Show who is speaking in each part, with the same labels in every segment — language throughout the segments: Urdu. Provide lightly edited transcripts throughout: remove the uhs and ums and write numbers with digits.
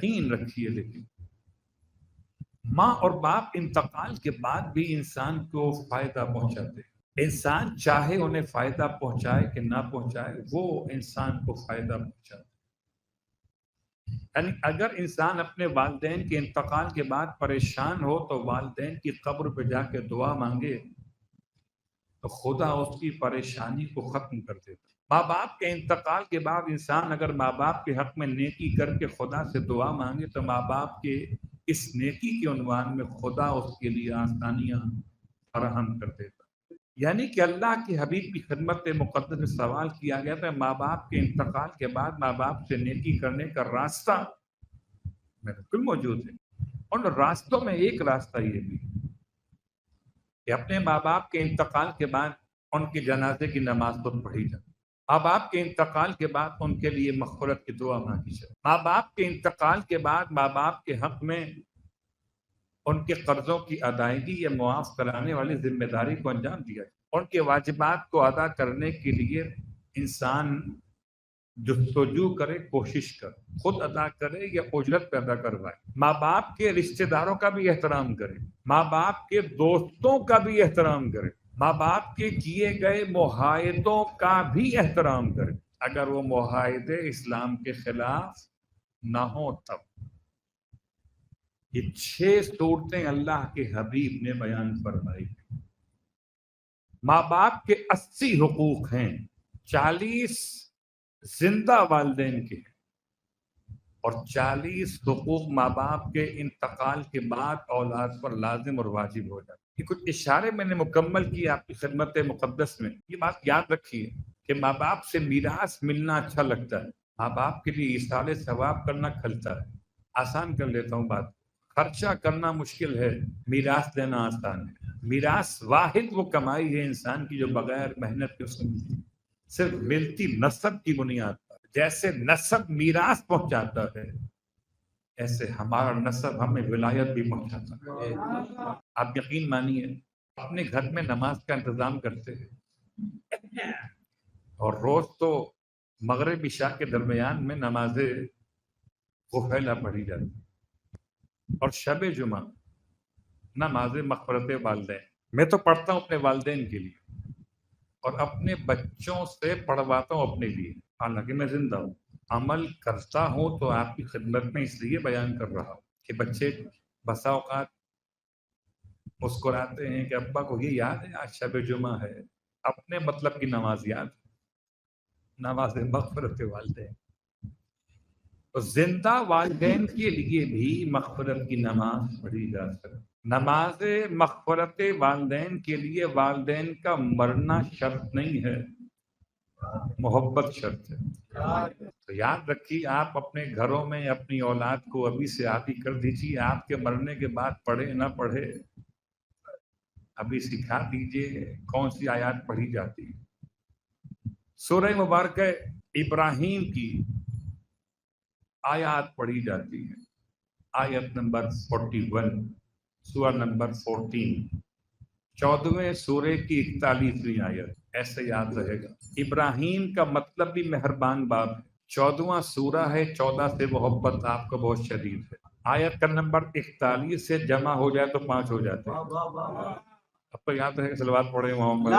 Speaker 1: یقین رکھیے لیکن ماں اور باپ انتقال کے بعد بھی انسان کو فائدہ پہنچاتے ہیں۔ انسان چاہے انہیں فائدہ پہنچائے کہ نہ پہنچائے، وہ انسان کو فائدہ پہنچاتے ہیں۔ یعنی اگر انسان اپنے والدین کے انتقال کے بعد پریشان ہو تو والدین کی قبر پہ جا کے دعا مانگے تو خدا اس کی پریشانی کو ختم کر دیتا ہے۔ ماں باپ کے انتقال کے بعد انسان اگر ماں باپ کے حق میں نیکی کر کے خدا سے دعا مانگے تو ماں باپ کے اس نیکی کے عنوان میں خدا اس کے لیے آسانیاں فراہم کر دیتا ہے۔ یعنی کہ اللہ کے حبیب کی خدمت مقدس میں سوال کیا گیا تھا ماں باپ کے انتقال کے بعد ماں باپ سے نیکی کرنے کا راستہ بالکل موجود ہے، اور راستوں میں ایک راستہ یہ بھی کہ اپنے ماں باپ کے انتقال کے بعد ان کے جنازے کی نماز خود پڑھی جائے، ماں باپ کے انتقال کے بعد ان کے لیے مغفرت کی دعا مانگی جائے، ماں باپ کے انتقال کے بعد ماں باپ کے حق میں ان کے قرضوں کی ادائیگی یا معاف کرانے والی ذمہ داری کو انجام دیا جائے، ان کے واجبات کو ادا کرنے کے لیے انسان جستجو کرے، کوشش کرے، خود ادا کرے یا اجرت پہ ادا کروائے، ماں باپ کے رشتہ داروں کا بھی احترام کرے، ماں باپ کے دوستوں کا بھی احترام کرے، ماں باپ کے کیے گئے معاہدوں کا بھی احترام کرے، اگر وہ معاہدے اسلام کے خلاف نہ ہوں تب۔ یہ 6 صورتیں اللہ کے حبیب نے بیان فرمائی۔ ماں باپ کے 80 حقوق ہیں، 40 زندہ والدین کے اور 40 حقوق ماں باپ کے انتقال کے بعد اولاد پر لازم اور واجب ہو جاتے۔ یہ کچھ اشارے میں نے مکمل کیے آپ کی خدمت مقدس میں۔ یہ بات یاد رکھیے کہ ماں باپ سے میراث ملنا اچھا لگتا ہے، ماں باپ کے لیے ایصال ثواب کرنا کھلتا ہے۔ آسان کر لیتا ہوں بات، خرچہ کرنا مشکل ہے، میراث دینا آسان ہے۔ میراث واحد وہ کمائی ہے انسان کی جو بغیر محنت کے اسے ملتی، صرف ملتی نسب کی بنیاد پر۔ جیسے نسب میراث پہنچاتا ہے، ایسے ہمارا نسب ہمیں ولایت بھی پہنچاتا ہے۔ آپ یقین مانیے اپنے گھر میں نماز کا انتظام کرتے ہیں اور روز تو مغرب عشاء کے درمیان میں نماز غفیلہ پڑھی جاتی اور شب جمعہ نماز مغفرت والدین میں تو پڑھتا ہوں اپنے والدین کے لیے اور اپنے بچوں سے پڑھواتا ہوں اپنے لیے، حالانکہ میں زندہ ہوں، عمل کرتا ہوں تو آپ کی خدمت میں اس لیے بیان کر رہا ہوں کہ بچے بسا اوقات مسکراتے ہیں کہ ابا کو یہ یاد ہے آج شب جمعہ ہے، اپنے مطلب کی نماز یاد ہے، نماز مغفرت والدین۔ تو زندہ والدین کے لیے بھی مغفرت کی نماز پڑھی جا سکتی۔ نماز مغفرت والدین کے لیے والدین کا مرنا شرط نہیں ہے، محبت شرط ہے۔ تو یاد رکھیے آپ اپنے گھروں میں اپنی اولاد کو ابھی سے عادی کر دیجیے، آپ کے مرنے کے بعد پڑھے نہ پڑھے ابھی سکھا دیجیے کون سی آیات پڑھی جاتی ہے۔ سورہ مبارکہ ابراہیم کی آیات پڑھی جاتی ہے، آیت نمبر 41، سورہ نمبر 14، 14ویں سورے کی 41ویں آیت، ایسے یاد رہے گا۔ ابراہیم کا مطلب بھی مہربان باپ ہے، 14واں سورہ ہے، 14 سے محبت آپ کو بہت شدید ہے۔ آیت کا نمبر 41 سے جمع ہو جائے تو 5 ہو جاتے ہیں۔ اب تو یاد رہے گا، صلوات پڑھے محمد۔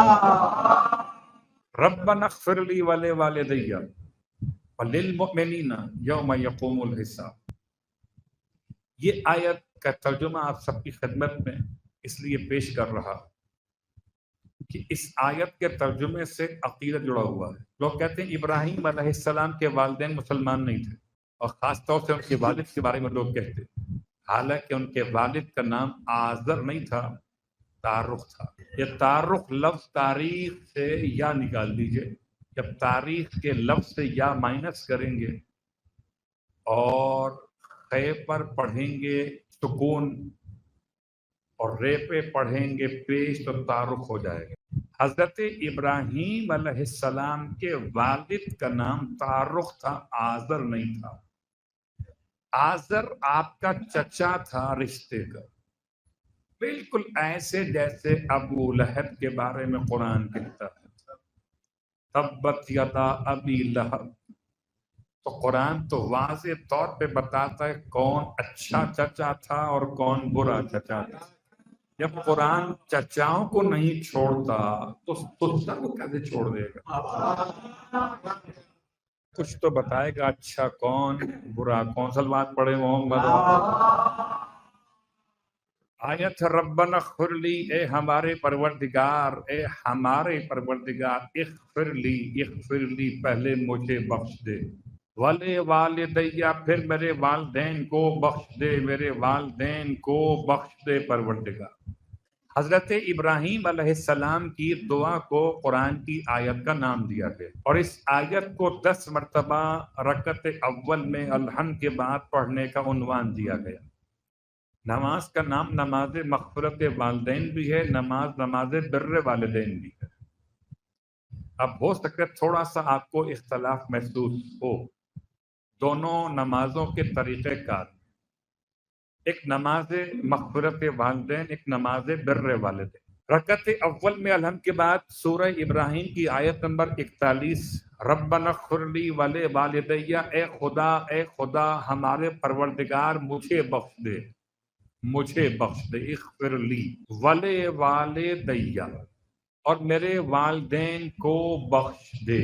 Speaker 1: ربنا اغفر لی ولوالدی وللمؤمنین یوم یقوم الحساب۔ یہ آیت کا ترجمہ آپ سب کی خدمت میں اس لیے پیش کر رہا کہ اس آیت کے ترجمے سے عقیدہ جڑا ہوا ہے۔ لوگ کہتے ہیں ابراہیم علیہ السلام کے والدین مسلمان نہیں تھے، اور خاص طور سے ان کے والد کے بارے میں لوگ کہتے ہیں، حالانکہ ان کے والد کا نام آزر نہیں تھا، تارخ تھا۔ یہ تارخ لفظ تاریخ سے یا نکال دیجئے، جب تاریخ کے لفظ سے یا مائنس کریں گے اور خے پر پڑھیں گے سکون اور رے پہ پڑھیں گے پیش تو تعارف ہو جائے گا۔ حضرت ابراہیم علیہ السلام کے والد کا نام تعارف تھا، آزر نہیں تھا۔ آزر آپ کا چچا تھا رشتے کا، بالکل ایسے جیسے ابو لہب کے بارے میں قرآن کہتا ہے تبت یدا ابی لہب تو قرآن تو واضح طور پہ بتاتا ہے کون اچھا چچا تھا اور کون برا چچا تھا۔ جب قرآن چچاؤں کو نہیں چھوڑتا تو سستا کو کیسے چھوڑ دے گا؟ کچھ تو بتائے گا اچھا کون برا کون۔ صلوات پڑھے محمد۔ آیت ربنا اغفر لی، اے ہمارے پروردگار، اے ہمارے پروردگار، اغفر لی پہلے مجھے بخش دے، وَلِ والدیہ پھر میرے والدین کو بخش دے، میرے والدین کو بخش دے پروردگار۔ حضرت ابراہیم علیہ السلام کی دعا کو قرآن کی آیت کا نام دیا گیا، اور اس آیت کو 10 مرتبہ رکعت اول میں الحمد کے بعد پڑھنے کا عنوان دیا گیا۔ نماز کا نام نماز مغفرت والدین بھی ہے، نماز بر والدین بھی ہے۔ اب ہو سکتا ہے تھوڑا سا آپ کو اختلاف محسوس ہو دونوں نمازوں کے طریقہ کار، ایک نماز مغفرت والدین، ایک نماز بر والدین۔ رکعت اول میں الحمد کے بعد سورہ ابراہیم کی آیت نمبر 41، ربنا اغفر لی ولی والدیہ، اے خدا ہمارے پروردگار مجھے بخش دے، اغفر لی ولی والدیہ، اور میرے والدین کو بخش دے۔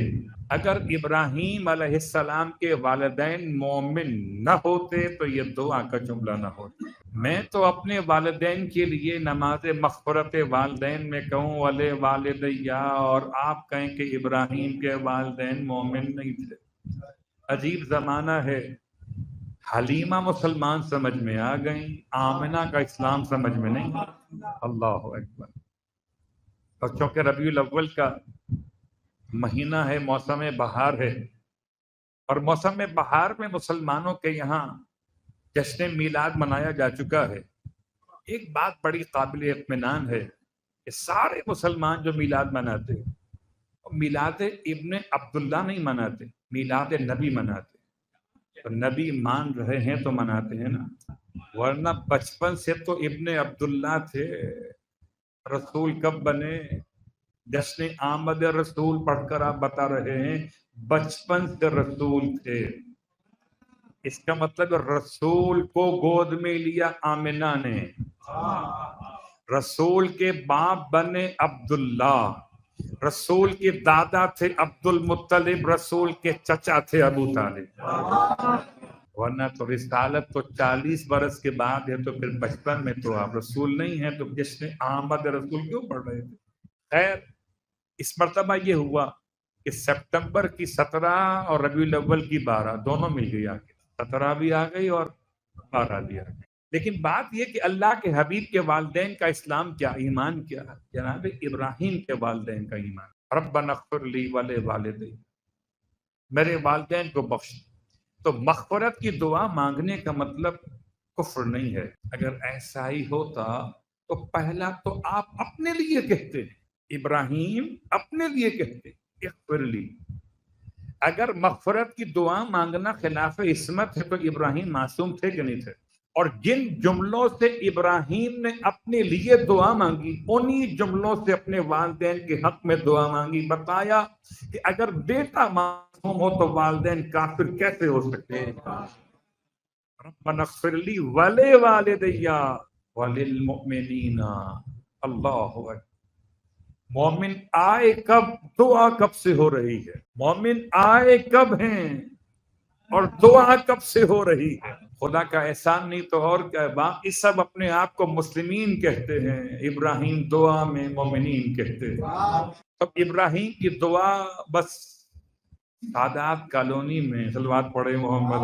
Speaker 1: اگر ابراہیم علیہ السلام کے والدین مومن نہ ہوتے تو یہ دعا کا جملہ نہ ہوتا۔ میں تو اپنے والدین کے لیے نماز مغفرت والدین میں کہوں ولی والدیہ، اور آپ کہیں کہ ابراہیم کے والدین مومن نہیں تھے۔ عجیب زمانہ ہے، حلیمہ مسلمان سمجھ میں آ گئیں، آمنہ کا اسلام سمجھ میں نہیں۔ اللہ اکبر۔ اور چونکہ ربیع الاول کا مہینہ ہے، موسم بہار ہے، اور موسم بہار میں مسلمانوں کے یہاں جشن میلاد منایا جا چکا ہے۔ ایک بات بڑی قابل اطمینان ہے کہ سارے مسلمان جو میلاد مناتے ہیں، میلاد ابن عبداللہ نہیں مناتے، میلاد نبی مناتے۔ تو نبی مان رہے ہیں تو مناتے ہیں نا، ورنہ بچپن سے تو ابن عبداللہ تھے، رسول کب بنے؟ جشن آمد رسول پڑھ کر آپ بتا رہے ہیں بچپن سے رسول تھے۔ اس کا مطلب رسول کو گود میں لیا آمنہ نے، رسول کے باپ بنے عبداللہ، رسول کے دادا تھے عبد المطلب، رسول کے چچا تھے ابو طالب۔ ورنہ تو رسالت تو 40 برس کے بعد ہے، تو پھر بچپن میں تو آپ رسول نہیں ہیں، تو جشن آمد رسول کیوں پڑھ رہے تھے؟ خیر، اس مرتبہ یہ ہوا کہ سپتمبر کی 17 اور ربیع الاول کی 12 دونوں مل گئی، آگے 17 بھی آ گئی اور 12 بھی آ گئی۔ لیکن بات یہ کہ اللہ کے حبیب کے والدین کا اسلام کیا، ایمان کیا؟ جناب ابراہیم کے والدین کا ایمان، ربنا اغفر لی ولی والدی، میرے والدین کو بخش۔ تو مغفرت کی دعا مانگنے کا مطلب کفر نہیں ہے۔ اگر ایسا ہی ہوتا تو پہلا تو آپ اپنے لیے کہتے، ابراہیم اپنے لیے کہتے اغفر لی۔ اگر مغفرت کی دعا مانگنا خلاف عصمت ہے تو ابراہیم معصوم تھے کہ نہیں تھے؟ اور جن جملوں سے ابراہیم نے اپنے لیے دعا مانگی، انہی جملوں سے اپنے والدین کے حق میں دعا مانگی۔ بتایا کہ اگر بیٹا معصوم ہو تو والدین کافر کیسے ہو سکتے ہیں؟ ربنا اغفر لی ولی والدیہ وللمؤمنین۔ اللہ اکبر۔ مومن آئے کب؟ دعا کب سے ہو رہی ہے؟ مومن آئے کب ہیں اور دعا کب سے ہو رہی ہے؟ خدا کا احسان نہیں تو اور کیا ہے، باقی سب اپنے آپ کو مسلمین کہتے ہیں، ابراہیم دعا میں مومنین کہتے ہیں۔ اب ابراہیم کی دعا بس سادات کالونی میں، صلوات پڑھے محمد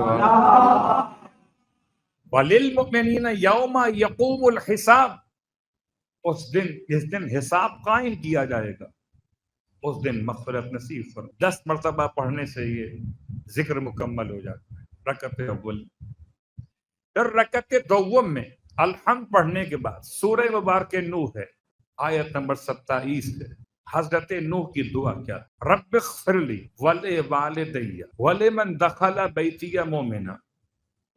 Speaker 1: وَلِلْمُؤْمِنِينَ يَوْمَ يَقُومُ الْحِسَابِ، اس دن حساب قائم کیا جائے گا، اس دن مغفرت نصیب فرما۔ 10 مرتبہ پڑھنے سے یہ ذکر مکمل ہو جاتا ہے رکعت اول۔ پھر رکعت دوم میں الحمد پڑھنے کے بعد سورہ مبارک نوح ہے، آیت نمبر 27 ہے۔ حضرت نوح کی دعا کیا؟ رب اغفر لی ولی والدی ولمن دخل بیتی مومنا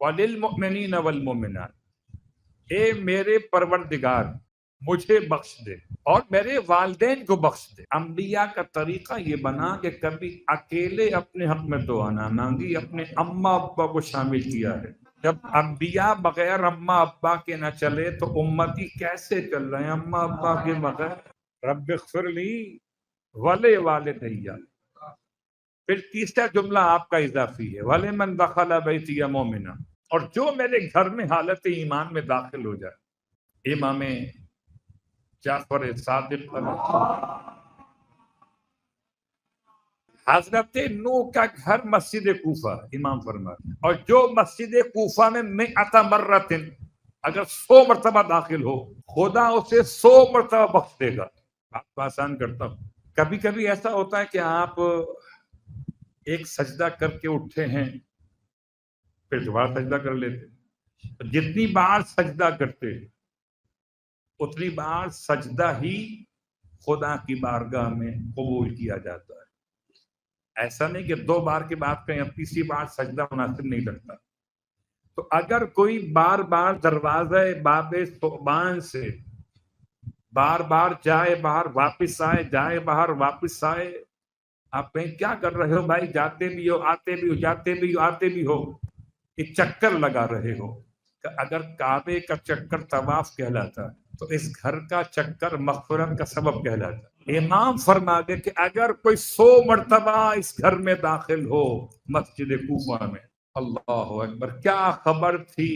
Speaker 1: وللمؤمنین والمؤمنات، اے میرے پروردگار مجھے بخش دے اور میرے والدین کو بخش دے۔ انبیاء کا طریقہ یہ بنا کہ کبھی اکیلے اپنے حق میں دعا نہ مانگی، اپنے اماں ابا کو شامل کیا ہے۔ جب انبیاء بغیر اماں ابا کے نہ چلے تو امتی کیسے چل رہے ہیں اماں ابا کے بغیر؟ رب اغفر لی ولی والدیّ۔ پھر تیسرا جملہ آپ کا اضافی ہے، وَلِمَنْ دَخَلَ بَيْتِیَ مُؤْمِنًا، اور جو میرے گھر میں حالت ایمان میں داخل ہو جائے۔ امام جعفر صادق حضرت نوح کا گھر مسجد کوفہ، امام فرماتے ہیں، اور جو مسجد کوفہ میں 100 مرۃ، اگر 100 مرتبہ داخل ہو خدا اسے 100 مرتبہ بخش دے گا۔ آپ کو آسان کرتا ہوں، کبھی کبھی ایسا ہوتا ہے کہ آپ ایک سجدہ کر کے اٹھے ہیں پھر دوبارہ سجدہ کر لیتے، جتنی بار سجدہ کرتے اتنی بار سجدہ ہی خدا کی بارگاہ میں قبول کیا جاتا ہے۔ ایسا نہیں کہ 2 بار کی بات کہیں اب تیسری بار سجدہ مناسب نہیں لگتا۔ تو اگر کوئی بار بار دروازہ باب ثعبان سے بار بار جائے باہر واپس آئے، جائے باہر واپس آئے، آپ کہیں کیا کر رہے ہو بھائی؟ جاتے بھی ہو آتے بھی ہو، جاتے بھی ہو آتے بھی ہو، ایک چکر لگا رہے ہو۔ کہ اگر کعبے کا چکر طواف کہلاتا تو اس گھر کا چکر مغفرت کا سبب کہلاتا۔ امام فرما دے کہ اگر کوئی 100 مرتبہ اس گھر میں داخل ہو مسجد کوفہ میں، اللہ اکبر، کیا خبر تھی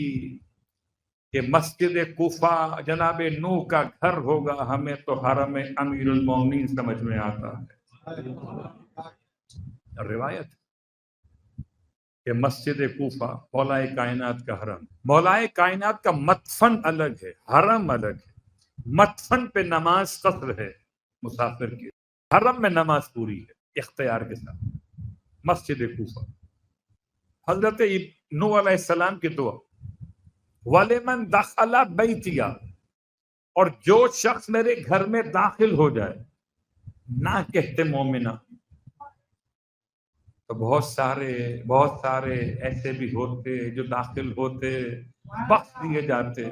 Speaker 1: کہ مسجد کوفہ جناب نوح کا گھر ہوگا، ہمیں تو حرم امیر المومنین سمجھ میں آتا ہے۔ روایت کہ مسجد کوفہ مولائے کائنات کا حرم، مولائے کائنات کا مدفن الگ ہے، حرم الگ ہے۔ مدفن پہ نماز قصر ہے مسافر کی، حرم میں نماز پوری ہے اختیار کے ساتھ۔ مسجد کوفہ، حضرت نوح علیہ السلام کی دعا، وَلِمَنْ دَخَلَ بَيْتِیَ، اور جو شخص میرے گھر میں داخل ہو جائے، نہ کہتے مومنہ۔ تو بہت سارے ایسے بھی ہوتے جو داخل ہوتے بخش دیے جاتے۔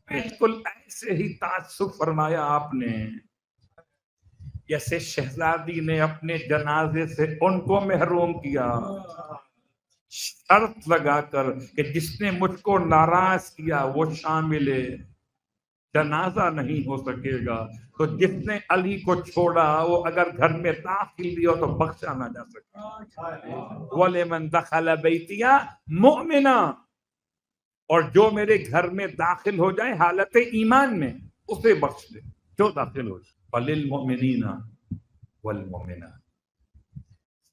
Speaker 1: بالکل ایسے ہی تعصب فرمایا آپ نے، جیسے شہزادی نے اپنے جنازے سے ان کو محروم کیا، شرط لگا کر کہ جس نے مجھ کو ناراض کیا وہ شامل جنازہ نہیں ہو سکے گا، تو جس نے علی کو چھوڑا وہ اگر گھر میں داخل بھی ہو تو بخشا نہ جا سکتا۔ وَلِمَنْ دَخَلَ بَيْتِیَ مُؤْمِنًا، اور جو میرے گھر میں داخل ہو جائے حالت ایمان میں اسے بخش دے، جو داخل ہو جائے۔ وَلِلْمُؤْمِنِينَ وَالْمُؤْمِنَاتِ،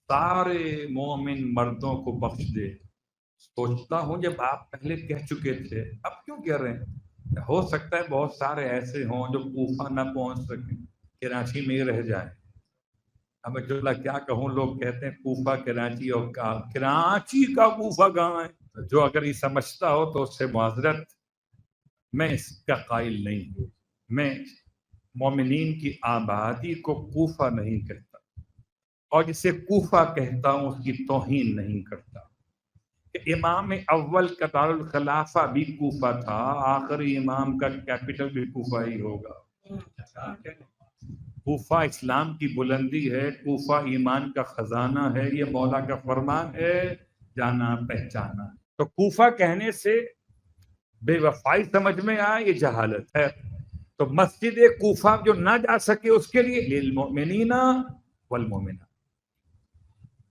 Speaker 1: سارے مومن مردوں کو بخش دے۔ سوچتا ہوں جب آپ پہلے کہہ چکے تھے اب کیوں کہہ رہے ہیں؟ ہو سکتا ہے بہت سارے ایسے ہوں جو کوفہ نہ پہنچ سکیں، کراچی میں رہ جائیں۔ اب میں جملہ کیا کہوں، لوگ کہتے ہیں کوفہ کراچی، اور کراچی کا کوفہ کہاں ہے؟ جو اگر یہ سمجھتا ہو تو اس سے معذرت، میں اس کا قائل نہیں ہوں۔ میں مومنین کی آبادی کو کوفہ نہیں کہتا، اور جسے کوفہ کہتا ہوں اس کی توہین نہیں کرتا۔ کہ امام اول کا دارالخلافہ بھی کوفہ تھا، آخری امام کا کیپٹل بھی کوفہ ہی ہوگا۔ کوفہ اسلام کی بلندی ہے، کوفہ ایمان کا خزانہ ہے، یہ مولا کا فرمان ہے، جانا پہچانا۔ تو کوفہ کہنے سے بے وفائی سمجھ میں آئے، یہ جہالت ہے۔ تو مسجد کوفہ جو نہ جا سکے اس کے لیے للمؤمنین والمؤمنات،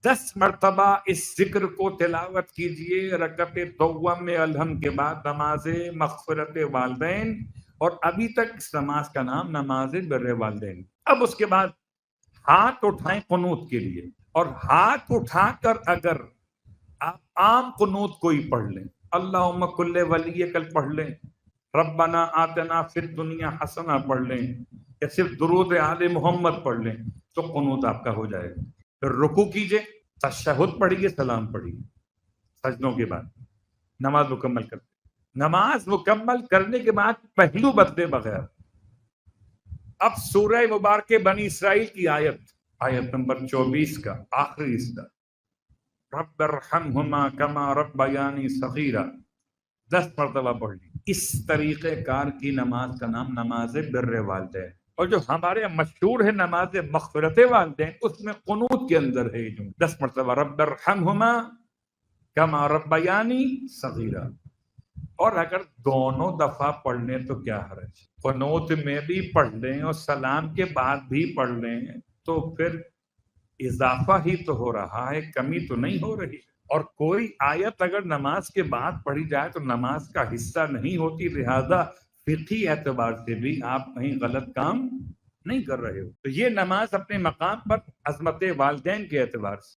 Speaker 1: 10 مرتبہ اس ذکر کو تلاوت کیجئے رکعت دوم میں الحمد کے بعد، نماز مغفرت والدین، اور ابھی تک اس نماز کا نام نماز بر والدین۔ اب اس کے بعد ہاتھ اٹھائیں قنوت کے لیے، اور ہاتھ اٹھا کر اگر آپ عام قنوت کوئی پڑھ لیں، اللہم کل ولی کل پڑھ لیں، ربنا آتنا فی الدنیا حسنہ پڑھ لیں، یا صرف درود آل محمد پڑھ لیں تو قنوت آپ کا ہو جائے گا۔ پھر رکوع کیجئے، تشہد پڑھیے، سلام پڑھیے، سجدوں کے بعد نماز مکمل کرتے۔ نماز مکمل کرنے کے بعد پہلو بدلے بغیر اب سورہ مبارکہ بنی اسرائیل کی آیت نمبر 24 کا آخری حصہ، رب ارحمہما کما ربیانی صغیرا، 10 مرتبہ پڑھ لی۔ اس طریقہ کار کی نماز کا نام نماز بر والدین، اور جو ہمارے مشہور ہے نماز مغفرت والدین، اس میں قنوت کے اندر ہے جو 10 مرتبہ رب ارحمہما کما ربیانی صغیرا، اور اگر دونوں دفعہ پڑھ لیں تو کیا حرج، قنوت میں بھی پڑھ لیں اور سلام کے بعد بھی پڑھ لیں تو پھر اضافہ ہی تو ہو رہا ہے، کمی تو نہیں ہو رہی۔ اور کوئی آیت اگر نماز کے بعد پڑھی جائے تو نماز کا حصہ نہیں ہوتی، لہذا فقہی اعتبار سے بھی آپ کہیں غلط کام نہیں کر رہے ہو۔ تو یہ نماز اپنے مقام پر عظمت والدین کے اعتبار سے